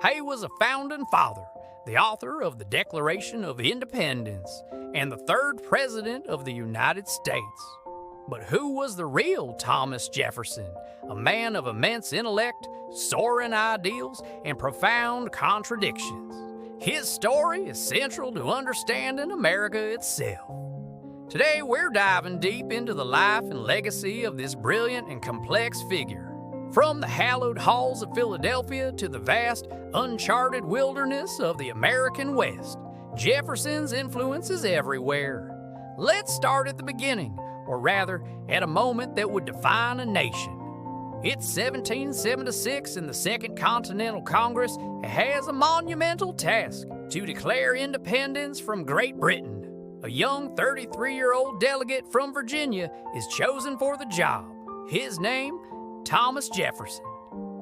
He was a founding father, the author of the Declaration of Independence, and the third president of the United States. But who was the real Thomas Jefferson, a man of immense intellect, soaring ideals, and profound contradictions? His story is central to understanding America itself. Today, we're diving deep into the life and legacy of this brilliant and complex figure. From the hallowed halls of Philadelphia to the vast, uncharted wilderness of the American West, Jefferson's influence is everywhere. Let's start at the beginning, or rather, at a moment that would define a nation. It's 1776 and the Second Continental Congress has a monumental task to declare independence from Great Britain. A young 33-year-old delegate from Virginia is chosen for the job. His name, Thomas Jefferson.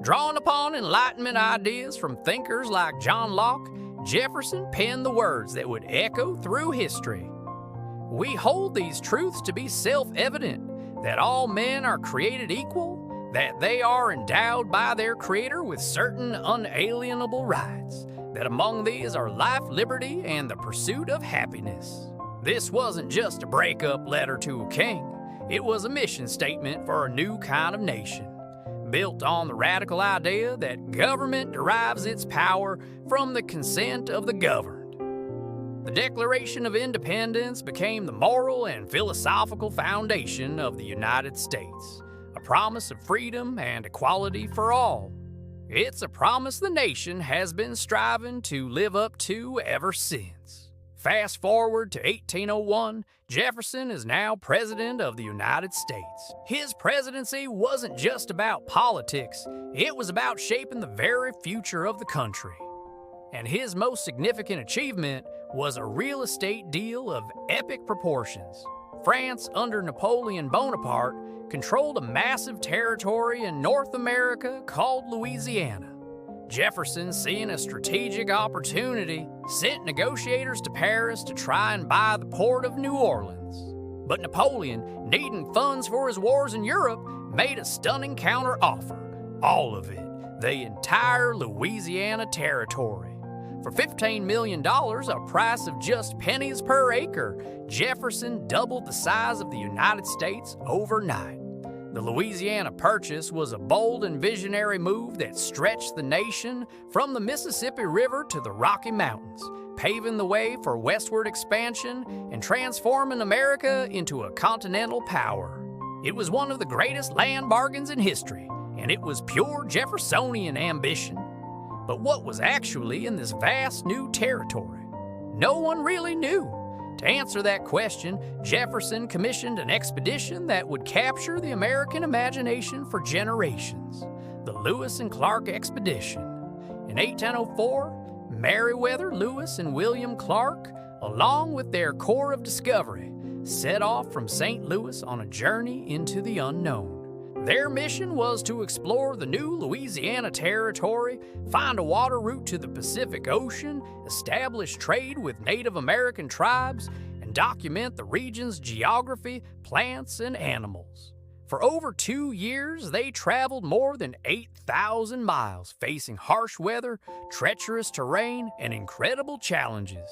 Drawing upon Enlightenment ideas from thinkers like John Locke, Jefferson penned the words that would echo through history. We hold these truths to be self-evident, that all men are created equal, that they are endowed by their Creator with certain unalienable rights, that among these are life, liberty, and the pursuit of happiness. This wasn't just a breakup letter to a king. It was a mission statement for a new kind of nation, built on the radical idea that government derives its power from the consent of the governed. The Declaration of Independence became the moral and philosophical foundation of the United States, a promise of freedom and equality for all. It's a promise the nation has been striving to live up to ever since. Fast forward to 1801, Jefferson is now President of the United States. His presidency wasn't just about politics, it was about shaping the very future of the country. And his most significant achievement was a real estate deal of epic proportions. France, under Napoleon Bonaparte, controlled a massive territory in North America called Louisiana. Jefferson, seeing a strategic opportunity, sent negotiators to Paris to try and buy the port of New Orleans. But Napoleon, needing funds for his wars in Europe, made a stunning counter-offer. All of it, the entire Louisiana territory. For $15 million, a price of just pennies per acre, Jefferson doubled the size of the United States overnight. The Louisiana Purchase was a bold and visionary move that stretched the nation from the Mississippi River to the Rocky Mountains, paving the way for westward expansion and transforming America into a continental power. It was one of the greatest land bargains in history, and it was pure Jeffersonian ambition. But what was actually in this vast new territory? No one really knew. To answer that question, Jefferson commissioned an expedition that would capture the American imagination for generations, the Lewis and Clark Expedition. In 1804, Meriwether Lewis and William Clark, along with their Corps of Discovery, set off from St. Louis on a journey into the unknown. Their mission was to explore the new Louisiana Territory, find a water route to the Pacific Ocean, establish trade with Native American tribes, and document the region's geography, plants, and animals. For over 2 years, they traveled more than 8,000 miles, facing harsh weather, treacherous terrain, and incredible challenges.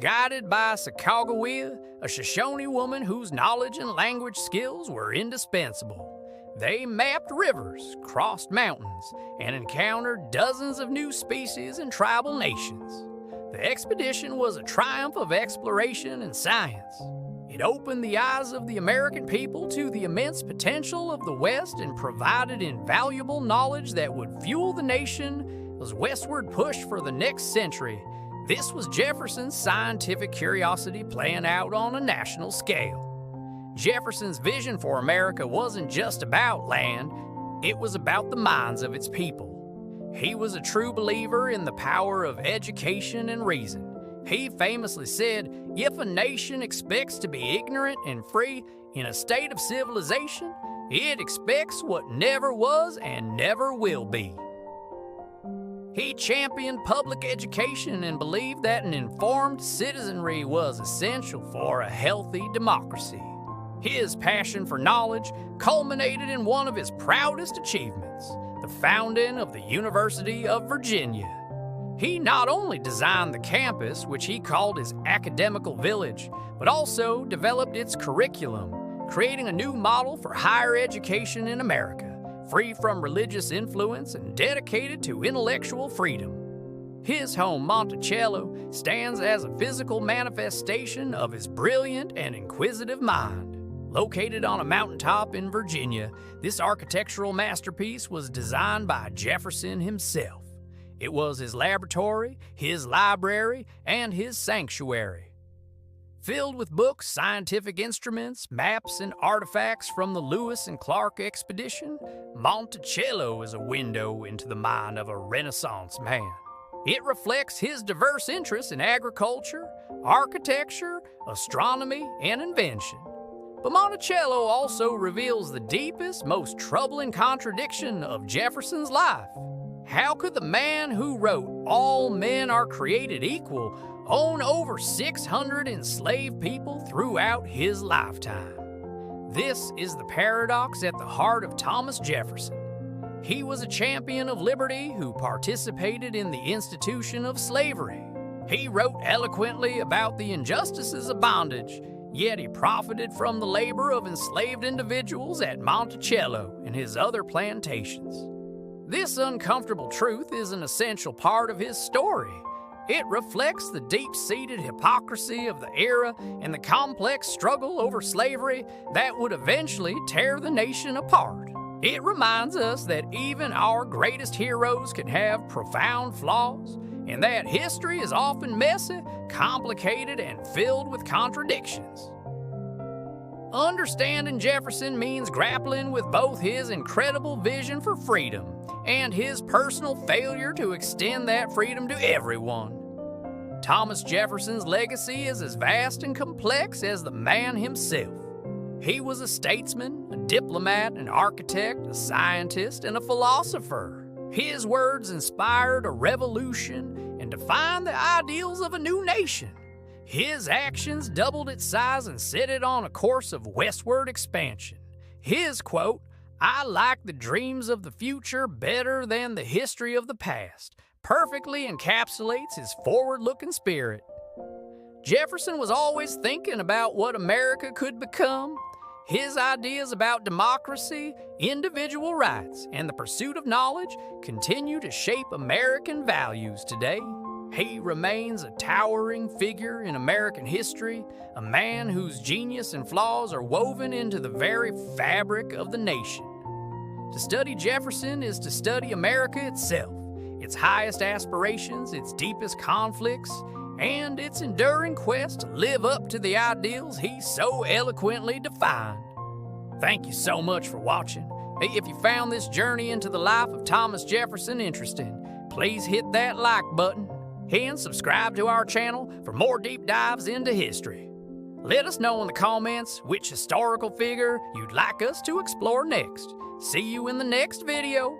Guided by Sacagawea, a Shoshone woman whose knowledge and language skills were indispensable, they mapped rivers, crossed mountains, and encountered dozens of new species and tribal nations. The expedition was a triumph of exploration and science. It opened the eyes of the American people to the immense potential of the West and provided invaluable knowledge that would fuel the nation's westward push for the next century. This was Jefferson's scientific curiosity playing out on a national scale. Jefferson's vision for America wasn't just about land, it was about the minds of its people. He was a true believer in the power of education and reason. He famously said, "If a nation expects to be ignorant and free in a state of civilization, it expects what never was and never will be." He championed public education and believed that an informed citizenry was essential for a healthy democracy. His passion for knowledge culminated in one of his proudest achievements, the founding of the University of Virginia. He not only designed the campus, which he called his academical village, but also developed its curriculum, creating a new model for higher education in America, free from religious influence and dedicated to intellectual freedom. His home, Monticello, stands as a physical manifestation of his brilliant and inquisitive mind. Located on a mountaintop in Virginia, this architectural masterpiece was designed by Jefferson himself. It was his laboratory, his library, and his sanctuary. Filled with books, scientific instruments, maps, and artifacts from the Lewis and Clark expedition, Monticello is a window into the mind of a Renaissance man. It reflects his diverse interests in agriculture, architecture, astronomy, and invention. But Monticello also reveals the deepest, most troubling contradiction of Jefferson's life. How could the man who wrote "All men are created equal" own over 600 enslaved people throughout his lifetime? This is the paradox at the heart of Thomas Jefferson. He was a champion of liberty who participated in the institution of slavery. He wrote eloquently about the injustices of bondage, yet he profited from the labor of enslaved individuals at Monticello and his other plantations. This uncomfortable truth is an essential part of his story. It reflects the deep-seated hypocrisy of the era and the complex struggle over slavery that would eventually tear the nation apart. It reminds us that even our greatest heroes can have profound flaws, and that history is often messy, complicated, and filled with contradictions. Understanding Jefferson means grappling with both his incredible vision for freedom and his personal failure to extend that freedom to everyone. Thomas Jefferson's legacy is as vast and complex as the man himself. He was a statesman, a diplomat, an architect, a scientist, and a philosopher. His words inspired a revolution and defined the ideals of a new nation. His actions doubled its size and set it on a course of westward expansion. His quote, "I like the dreams of the future better than the history of the past," perfectly encapsulates his forward-looking spirit. Jefferson was always thinking about what America could become. His ideas about democracy, individual rights, and the pursuit of knowledge continue to shape American values today. He remains a towering figure in American history, a man whose genius and flaws are woven into the very fabric of the nation. To study Jefferson is to study America itself, its highest aspirations, its deepest conflicts, and its enduring quest to live up to the ideals he so eloquently defined. Thank you so much for watching. Hey, if you found this journey into the life of Thomas Jefferson interesting, please hit that like button and subscribe to our channel for more deep dives into history. Let us know in the comments which historical figure you'd like us to explore next. See you in the next video.